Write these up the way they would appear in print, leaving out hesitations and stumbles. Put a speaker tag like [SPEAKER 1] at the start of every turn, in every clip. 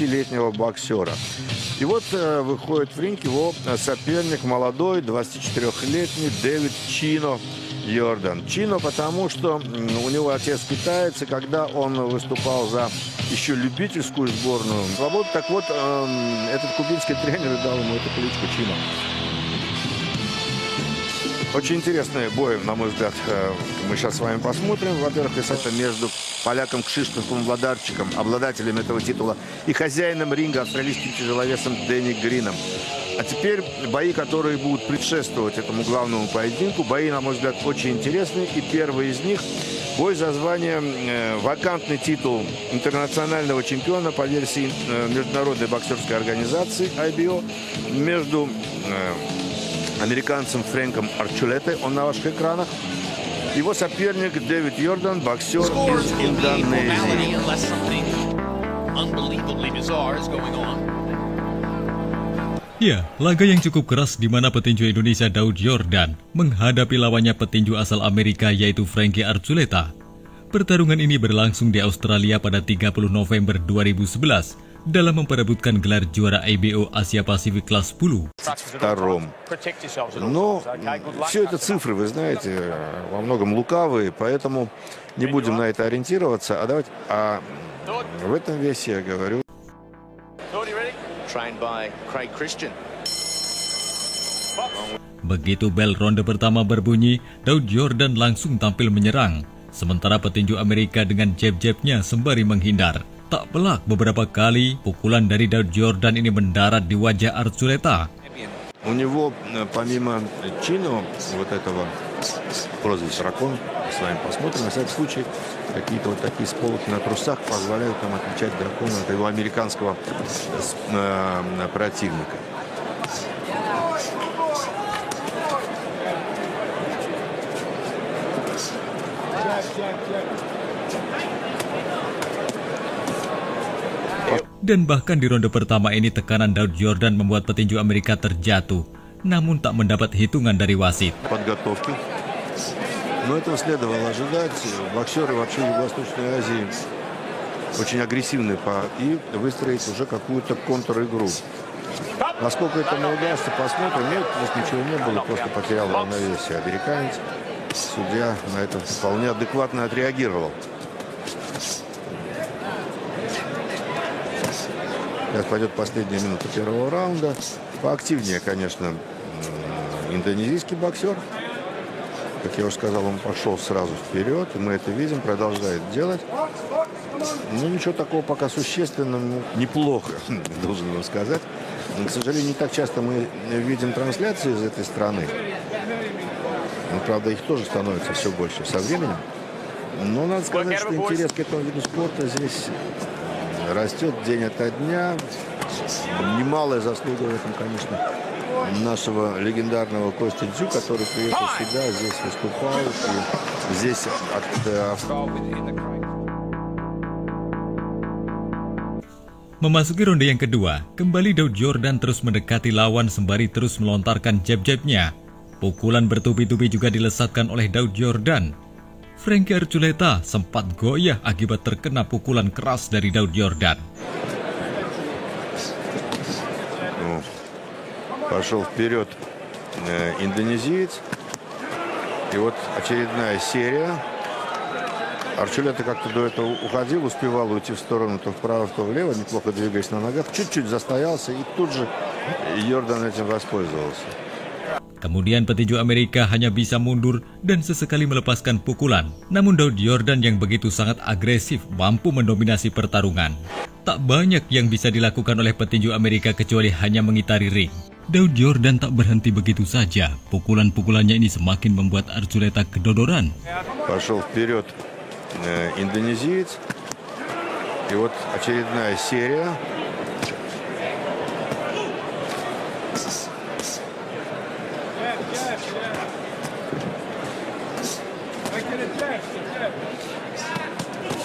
[SPEAKER 1] 30-летнего боксера. И вот выходит в ринг его соперник молодой, 24-летний Дэвид Чино Йордан. Чино, потому что у него отец китаец, и когда он выступал за еще любительскую сборную свободу, так вот, этот кубинский тренер дал ему эту кличку Чино. Очень интересный бой, на мой взгляд, мы сейчас с вами посмотрим. Во-первых, это между поляком Кшиштофом Владарчиком, обладателем этого титула, и хозяином ринга, австралийским тяжеловесом Дэнни Грином. А теперь бои, которые будут предшествовать этому главному поединку. Бои, на мой взгляд, очень интересные. И первый из них – бой за звание вакантный титул интернационального чемпиона по версии Международной боксерской организации IBO между американцем Фрэнком Арчулете, он на ваших экранах. Его соперник Дэвид Йордан, боксер из Индонезии.
[SPEAKER 2] Ya, laga yang cukup keras di mana petinju Indonesia Daud Yordan menghadapi lawannya petinju asal Amerika yaitu Frankie Archuleta. Pertarungan ini berlangsung di Australia pada 30 November 2011 dalam memperebutkan gelar juara IBO Asia Pasifik kelas 10.
[SPEAKER 1] Но все это цифры, вы знаете, во многом лукавые, поэтому не будем на это ориентироваться. В этом весе я говорю.
[SPEAKER 2] Begitu bel ronde pertama berbunyi, Daud Yordan langsung tampil menyerang. Sementara petinju Amerika dengan jab-jabnya sembari menghindar. Tak pelak beberapa kali pukulan dari Daud Yordan ini mendarat di wajah Archuleta.
[SPEAKER 1] У него, помимо Чино, вот этого прозвища Ракон, с вами посмотрим, на всякий случай, какие-то вот такие сполохи на трусах позволяют нам отличать дракона от его американского противника.
[SPEAKER 2] Dan bahkan di ronde pertama ini tekanan Daud Yordan membuat petinju Amerika terjatuh, namun tak mendapat hitungan dari wasit.
[SPEAKER 1] Но этого следовало ожидать. Боксеры вообще Юго-Восточной Азии очень агрессивны и выстроить уже какую-то контр-игру. Насколько это не удастся, посмотрим. Нет, здесь ничего не было, просто потерял равновесие американец. Судья на это вполне адекватно отреагировал. Сейчас пойдет последняя минута первого раунда. Поактивнее, конечно, индонезийский боксер. Как я уже сказал, он пошел сразу вперед. И мы это видим, продолжает делать. Ну, ничего такого пока существенного. Неплохо, должен вам сказать. Но, к сожалению, не так часто мы видим трансляции из этой страны. Но, правда, их тоже становится все больше со временем. Но надо сказать, что интерес к этому виду спорта здесь растет день ото дня. Немалая заслуга в этом, конечно, нашего легендарного Кости Дзю, который приехал сюда, здесь выступал. И здесь
[SPEAKER 2] Memasuki ronde yang kedua, kembali Daud Yordan terus mendekati lawan sembari terus melontarkan jab-jabnya. Pukulan bertubi-tubi juga dilesatkan oleh Daud Yordan. Frankie Archuleta sempat goyah akibat terkena pukulan keras dari Daud Yordan.
[SPEAKER 1] Пошел вперед индонезиец. И вот очередная серия. Арчулета как-то до этого уходил, успевал уйти в сторону то вправо, то влево, неплохо двигаясь на ногах. Чуть-чуть застоялся, и тут же Йордан этим воспользовался.
[SPEAKER 2] Kemudian petinju Amerika hanya bisa mundur dan sesekali melepaskan pukulan. Namun Daud Yordan yang begitu sangat agresif mampu mendominasi pertarungan. Tak banyak yang bisa dilakukan oleh petinju Amerika kecuali hanya mengitari ring. Daud Yordan tak berhenti begitu saja. Pukulan-pukulannya ini semakin membuat Archuleta kedodoran.
[SPEAKER 1] Пошел вперед индонезиец. И вот очередная серия.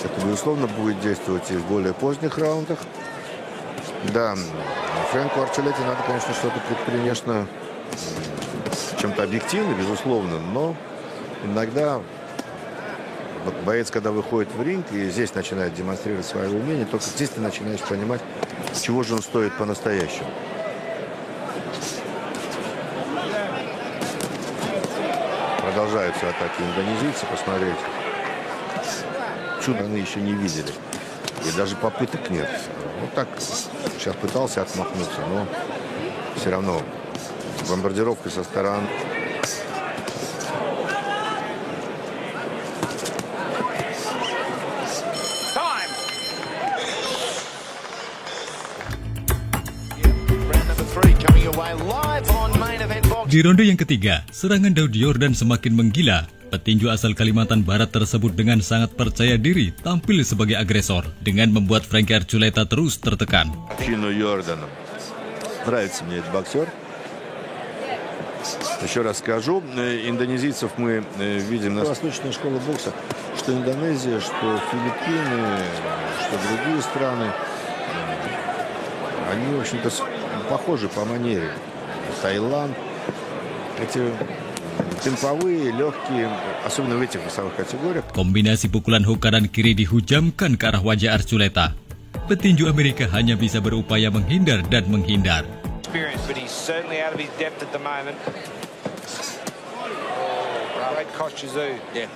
[SPEAKER 1] Это, безусловно, будет действовать и в более поздних раундах. Да, Фрэнку Арчулете надо, конечно, что-то предпринять, чем-то объективно, безусловно, но иногда боец, когда выходит в ринг и здесь начинает демонстрировать свое умение, только здесь ты начинаешь понимать, чего же он стоит по-настоящему. Продолжаются атаки индонезийцев, посмотрите. Чудо они еще не видели. И даже попыток нет. Вот так сейчас пытался отмахнуться, но все равно бомбардировка со стороны.
[SPEAKER 2] Di ronde yang ketiga, serangan Daud Yordan semakin menggila. Petinju asal Kalimantan Barat tersebut dengan sangat percaya diri tampil sebagai agresor dengan membuat Frankie Archuleta terus tertekan.
[SPEAKER 1] Чину Йордану. Нравится мне этот боксер. Еще раз скажу, индонезийцев мы видим на восточной школе бокса, что Индонезия, что Филиппины, что другие страны, они, в общем-то, похожи по манере. Таиланд, эти темповые, легкие, особенно в этих весовых категориях.
[SPEAKER 2] Kombinasi pukulan hook kanan kiri dihujamkan ke arah wajah Archuleta. Petinju Amerika hanya bisa berupaya menghindar dan menghindar.
[SPEAKER 3] But he's certainly out of his depth at the moment. Great Koshizou. Yeah.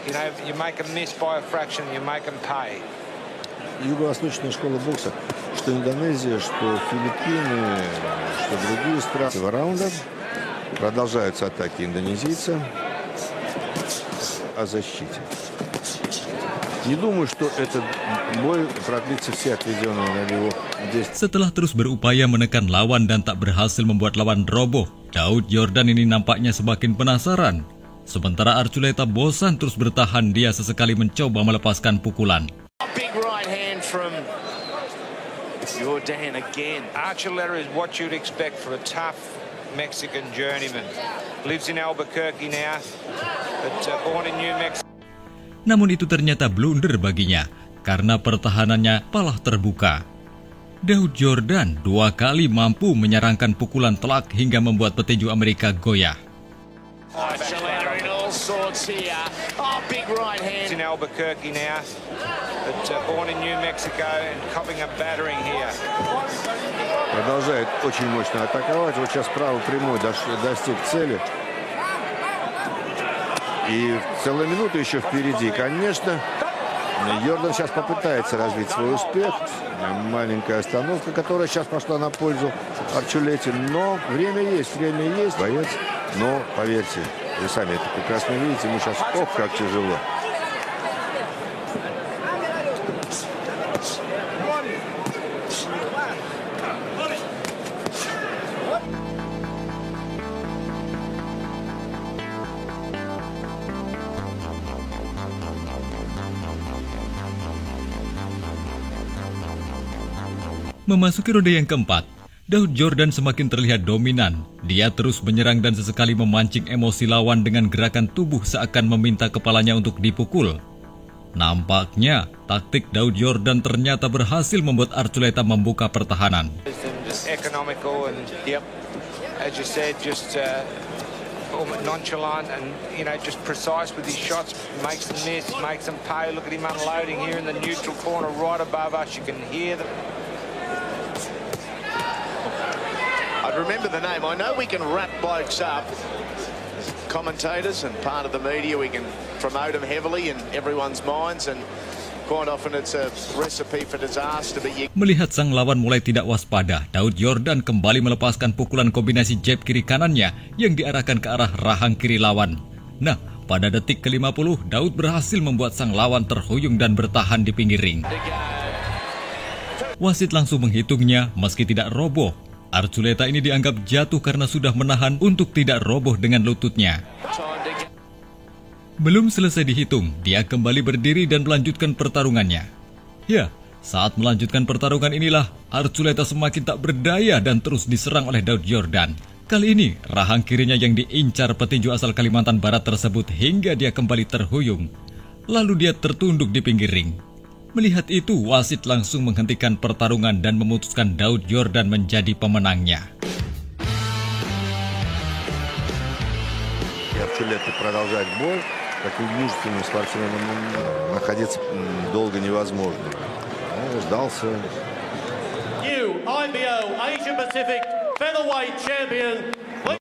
[SPEAKER 3] You know, you make them miss by a fraction, you make them pay.
[SPEAKER 1] Юго-восточная школа бокса, что Индонезия, что Филиппины, что другие страны. Этого раунда продолжаются атаки индонезийца о защите. Не думаю, что этот бой продлится все отведенные на него 10.
[SPEAKER 2] Setelah terus berupaya menekan lawan dan tak berhasil membuat lawan roboh, Daud Yordan ini nampaknya semakin penasaran. Sementara Archuleta bosan terus bertahan, dia sesekali mencoba melepaskan pukulan.
[SPEAKER 4] Big right hand from Yordan again.
[SPEAKER 3] Archuleta is what you'd expect for a tough Mexican journeyman. Lives in Albuquerque now, but born in New Mexico.
[SPEAKER 2] Namun itu ternyata blunder baginya, karena pertahanannya malah terbuka. Daud Yordan 2 kali mampu menyerangkan pukulan telak hingga membuat petinju Amerika goyah.
[SPEAKER 4] Archuleta in all sorts here. Oh, big right hand.
[SPEAKER 3] He's in Albuquerque now, but born in New Mexico and copping a battering here.
[SPEAKER 1] Продолжает очень мощно атаковать. Вот сейчас правый прямой достиг цели. И целая минута еще впереди. Конечно, Йордан сейчас попытается развить свой успех. Маленькая остановка, которая сейчас пошла на пользу Арчулете. Но время есть. Боец. Но, поверьте, вы сами это прекрасно видите. Ему сейчас, ох, как тяжело.
[SPEAKER 2] Memasuki ronde yang keempat, Daud Yordan semakin terlihat dominan. Dia terus menyerang dan sesekali memancing emosi lawan dengan gerakan tubuh seakan meminta kepalanya untuk dipukul. Nampaknya, taktik Daud Yordan ternyata berhasil membuat Archuleta membuka pertahanan.
[SPEAKER 3] Economical and, as you said, just nonchalant and, just precise with his shots. Makes them miss, makes them pay. Look at him unloading here in the neutral corner right above us. You can hear them.
[SPEAKER 4] Remember the name. I know we can wrap blokes up. Commentators and part of the media, we can promote them heavily in everyone's minds, and quite often it's a recipe for disaster. But
[SPEAKER 2] Melihat sang lawan mulai tidak waspada, Daud Yordan kembali melepaskan pukulan kombinasi jab kiri kanannya yang diarahkan ke arah rahang kiri lawan. Nah, pada detik ke-50, Daud berhasil membuat sang lawan terhuyung dan bertahan di pinggir ring. Wasit langsung menghitungnya meski tidak roboh. Archuleta ini dianggap jatuh karena sudah menahan untuk tidak roboh dengan lututnya. Belum selesai dihitung, dia kembali berdiri dan melanjutkan pertarungannya. Ya, saat melanjutkan pertarungan inilah Archuleta semakin tak berdaya dan terus diserang oleh Daud Yordan. Kali ini, rahang kirinya yang diincar petinju asal Kalimantan Barat tersebut hingga dia kembali terhuyung. Lalu dia tertunduk di pinggir ring. Melihat itu, wasit langsung menghentikan pertarungan dan memutuskan Daud Yordan menjadi pemenangnya.
[SPEAKER 1] Арчулета продолжать бой. Таким мужественным спортсменом находиться долго невозможно. Он сдался.
[SPEAKER 5] WIBO Asia Pacific Featherweight Champion,